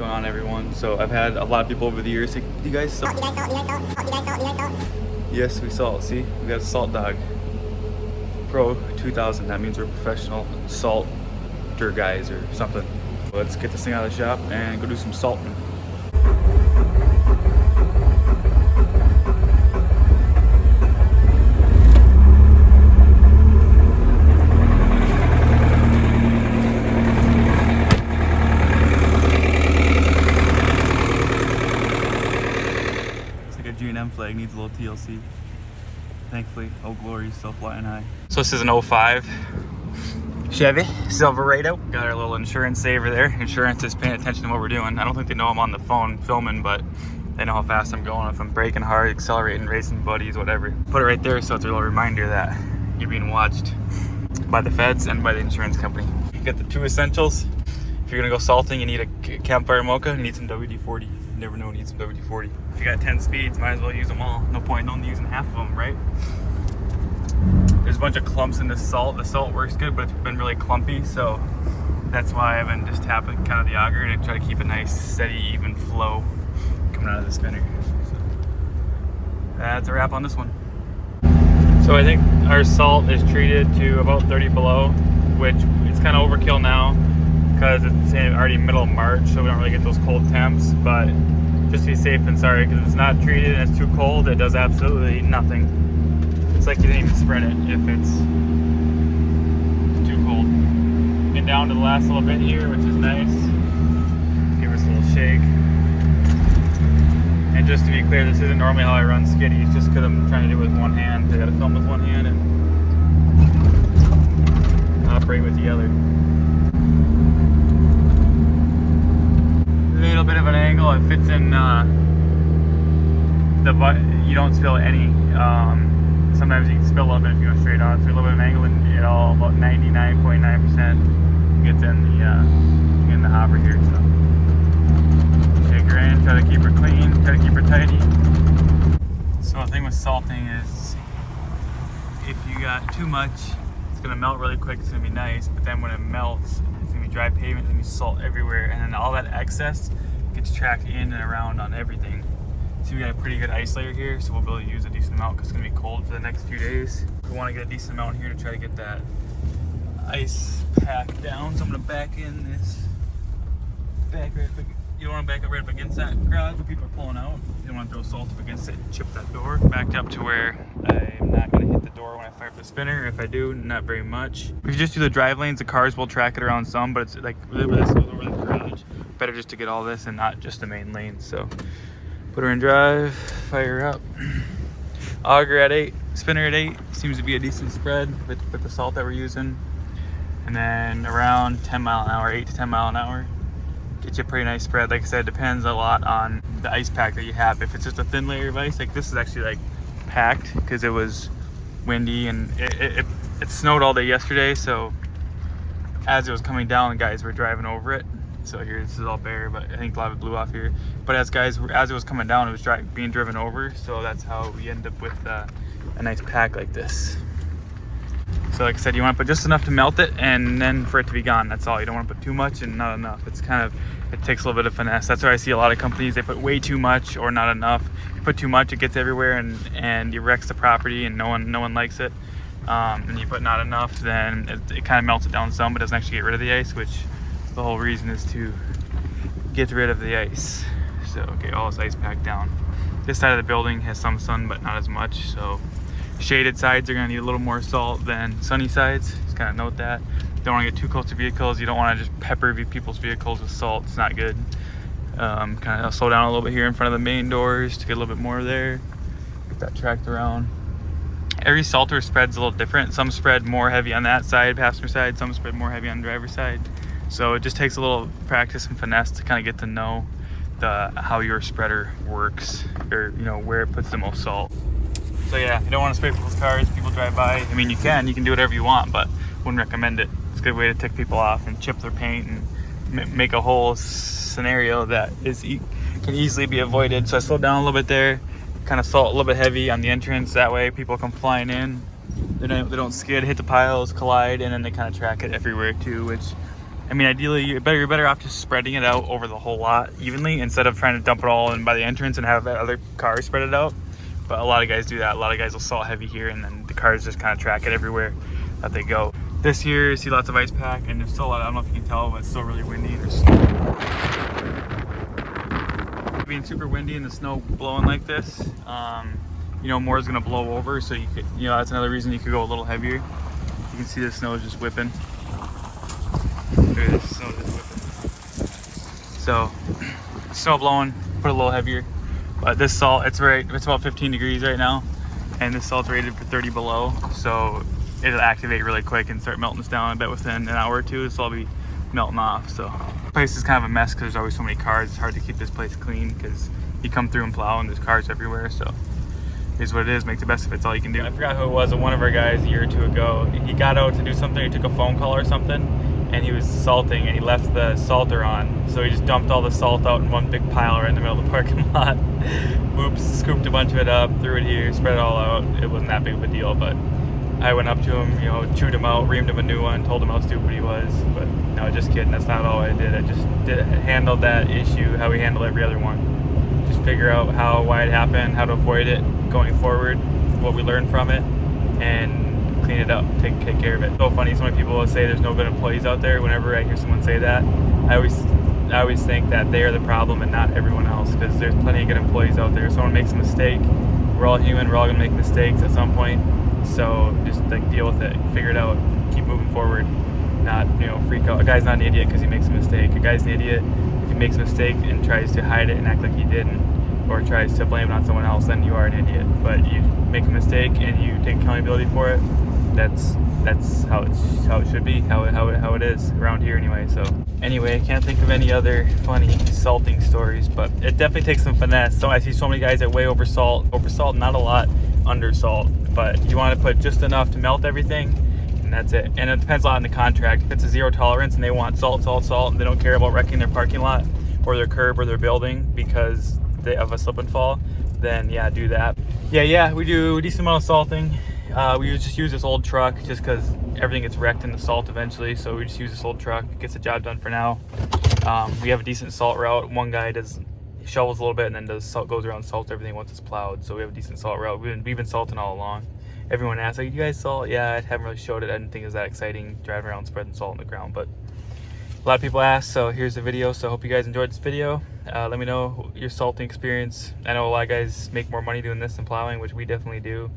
going on, everyone? So I've had a lot of people over the years say, do you guys salt? Yes, we salt. See, we got a salt dog. Pro 2000. That means we're professional salter guys or something. Let's get this thing out of the shop and go do some salting. G&M flag needs a little TLC. Thankfully, Old Glory's still flying high. So this is an 05 Chevy Silverado. Got our little insurance saver there. Insurance is paying attention to what we're doing. I don't think they know I'm on the phone filming, but they know how fast I'm going. If I'm braking hard, accelerating, racing buddies, whatever. Put it right there so it's a little reminder that you're being watched by the feds and by the insurance company. You get the two essentials. If you're gonna go salting, you need a campfire mocha, you need some WD-40. You never know when you need some WD-40. If you got 10 speeds, might as well use them all. No point in only using half of them, right? There's a bunch of clumps in the salt. The salt works good, but it's been really clumpy, so that's why I've been just tapping kind of the auger to try to keep a nice, steady, even flow coming out of the spinner. So that's a wrap on this one. So I think our salt is treated to about 30 below, which it's kind of overkill now because it's already middle of March, so we don't really get those cold temps, but just to be safe and sorry, because if it's not treated and it's too cold, it does absolutely nothing. It's like you didn't even spread it if it's too cold. Get down to the last little bit here, which is nice. Give us a little shake. And just to be clear, this isn't normally how I run skiddy. It's just because I'm trying to do it with one hand. I gotta film with one hand and operate with the other. A little bit of an angle. It fits in the butt. You don't spill any. Sometimes you can spill a little bit if you go straight on. So a little bit of an angle, and it all about 99.9% gets in the hopper here. So shake her in. Try to keep her clean. Try to keep her tidy. So the thing with salting is, if you got too much, it's gonna melt really quick. It's gonna be nice, but then when it melts, it's gonna be dry pavement. It's gonna be salt everywhere, and then all that excess gets tracked in and around on everything. So we got a pretty good ice layer here, so we'll be able to use a decent amount because it's gonna be cold for the next few days. We want to get a decent amount here to try to get that ice pack down. So I'm gonna back in this back right up. You don't want to back up right up against that garage where people are pulling out. You don't want to throw salt up against it and chip that door. Backed up to where I'm not gonna hit the door when I fire up the spinner. If I do, not very much. If you just do the drive lanes, the cars will track it around some, but it's like where this goes over the garage. Better just to get all this and not just the main lane. So put her in drive, fire her up. Auger at 8, spinner at 8. Seems to be a decent spread with the salt that we're using. And then around 10 mile an hour, 8 to 10 mile an hour. Get you a pretty nice spread. Like I said, it depends a lot on the ice pack that you have. If it's just a thin layer of ice, like this is actually like packed because it was windy and it snowed all day yesterday. So as it was coming down, guys were driving over it. So here, this is all bare, but I think a lot of it blew off here. But as it was coming down, it was being driven over. So that's how we end up with a nice pack like this. So like I said, you want to put just enough to melt it and then for it to be gone. That's all. You don't want to put too much and not enough. It's kind of, it takes a little bit of finesse. That's why I see a lot of companies, they put way too much or not enough. You put too much, it gets everywhere and it wrecks the property and no one likes it. And you put not enough, then it kind of melts it down some, but doesn't actually get rid of the ice, which the whole reason is to get rid of the ice. So okay, all this ice packed down. This side of the building has some sun, but not as much. So shaded sides are gonna need a little more salt than sunny sides. Just kind of note that. Don't want to get too close to vehicles. You don't want to just pepper people's vehicles with salt. It's not good. Kind of slow down a little bit here in front of the main doors to get a little bit more there. Get that tracked around. Every salter spread's a little different. Some spread more heavy on that side, passenger side. Some spread more heavy on the driver's side. So it just takes a little practice and finesse to kind of get to know how your spreader works, or where it puts the most salt. So yeah, you don't want to spray people's cars. People drive by. I mean, you can do whatever you want, but wouldn't recommend it. It's a good way to tick people off and chip their paint and make a whole scenario that can easily be avoided. So I slowed down a little bit there, kind of salt a little bit heavy on the entrance. That way people come flying in. They don't skid, hit the piles, collide, and then they kind of track it everywhere too, which I mean, ideally, you're better off just spreading it out over the whole lot evenly instead of trying to dump it all in by the entrance and have other cars spread it out. But a lot of guys do that. A lot of guys will salt heavy here, and then the cars just kind of track it everywhere that they go. This here, you see lots of ice pack, and there's still a lot, I don't know if you can tell, but it's still really windy. Being super windy and the snow blowing like this, you know, more is gonna blow over, so you could, you know, that's another reason you could go a little heavier. You can see the snow is just whipping. Look at this, snow is just whipping. So, snow blowing, put a little heavier. But this salt, it's about 15 degrees right now, and this salt's rated for 30 below, so it'll activate really quick and start melting this down. I bet within an hour or two, this will all be melting off. So, the place is kind of a mess because there's always so many cars. It's hard to keep this place clean because you come through and plow and there's cars everywhere. So, here's what it is. Make the best of it. It's all you can do. I forgot who it was. One of our guys a year or two ago, he got out to do something. He took a phone call or something, and he was salting, and he left the salter on. So he just dumped all the salt out in one big pile right in the middle of the parking lot. Oops, scooped a bunch of it up, threw it here, spread it all out. It wasn't that big of a deal, but I went up to him, you know, chewed him out, reamed him a new one, told him how stupid he was. But no, just kidding. That's not all I did. I just handled that issue how we handle every other one. Just figure out why it happened, how to avoid it going forward, what we learned from it, and clean it up, take care of it. So funny, so many people will say there's no good employees out there. Whenever I hear someone say that, I always think that they are the problem and not everyone else, because there's plenty of good employees out there. If someone makes a mistake, we're all human, we're all gonna make mistakes at some point. So just like deal with it, figure it out, keep moving forward, not, you know, freak out. A guy's not an idiot because he makes a mistake. A guy's an idiot if he makes a mistake and tries to hide it and act like he didn't, or tries to blame it on someone else, then you are an idiot. But you make a mistake and you take accountability for it, that's how it should be, how it is around here anyway. So anyway, I can't think of any other funny salting stories, but it definitely takes some finesse. So I see so many guys that way over salt, not a lot under salt, but you want to put just enough to melt everything, and that's it. And it depends a lot on the contract. If it's a zero tolerance and they want salt, and they don't care about wrecking their parking lot or their curb or their building because they have a slip and fall, then yeah, do that. Yeah, we do a decent amount of salting. We just use this old truck just because everything gets wrecked in the salt eventually, so we just use this old truck. It gets the job done for now. We have a decent salt route. One guy shovels a little bit and then goes around and salts everything once it's plowed, so we have a decent salt route. We've been salting all along. Everyone asks, like, you guys salt? Yeah, I haven't really showed it. I didn't think it was that exciting driving around spreading salt on the ground, but a lot of people ask, so here's the video. So I hope you guys enjoyed this video. Let me know your salting experience. I know a lot of guys make more money doing this than plowing, which we definitely do.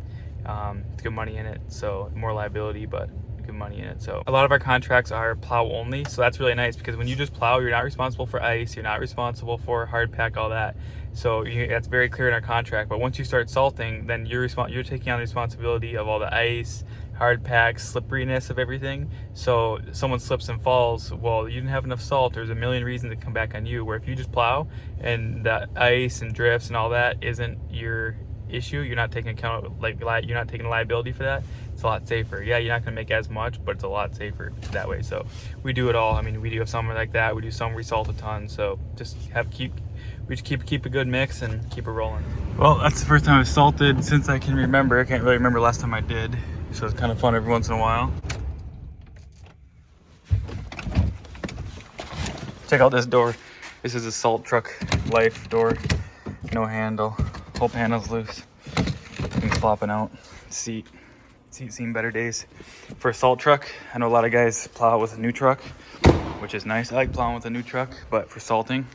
It's good money in it, so more liability, but good money in it. So a lot of our contracts are plow only, so that's really nice because when you just plow, you're not responsible for ice, you're not responsible for hard pack, all that. So that's very clear in our contract. But once you start salting, then you're taking on the responsibility of all the ice, hard pack, slipperiness of everything. So if someone slips and falls, well, you didn't have enough salt. There's a million reasons to come back on you. Where if you just plow and the ice and drifts and all that isn't your issue, you're not taking account, you're not taking liability for that. It's a lot safer. Yeah, you're not going to make as much, but it's a lot safer that way. So we do it all. I mean, we do have some like that. We do some resalt a ton. So just keep a good mix and keep it rolling. Well, that's the first time I've salted since I can remember. I can't really remember last time I did. So it's kind of fun every once in a while. Check out this door. This is a salt truck life door. No handle. Whole panel's loose. And flopping out. Seat's seen better days. For a salt truck, I know a lot of guys plow with a new truck, which is nice. I like plowing with a new truck, but for salting,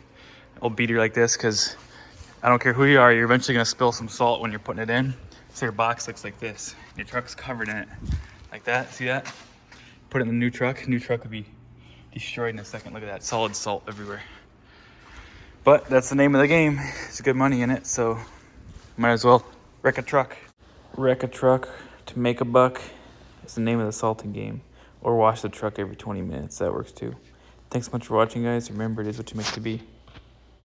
old beater like this, because I don't care who you are, you're eventually gonna spill some salt when you're putting it in. So your box looks like this. Your truck's covered in it. Like that, see that? Put it in the new truck would be destroyed in a second. Look at that, solid salt everywhere. But that's the name of the game. There's good money in it, so might as well wreck a truck. Wreck a truck to make a buck is the name of the salting game. Or wash the truck every 20 minutes. That works too. Thanks so much for watching, guys. Remember, it is what you make it to be.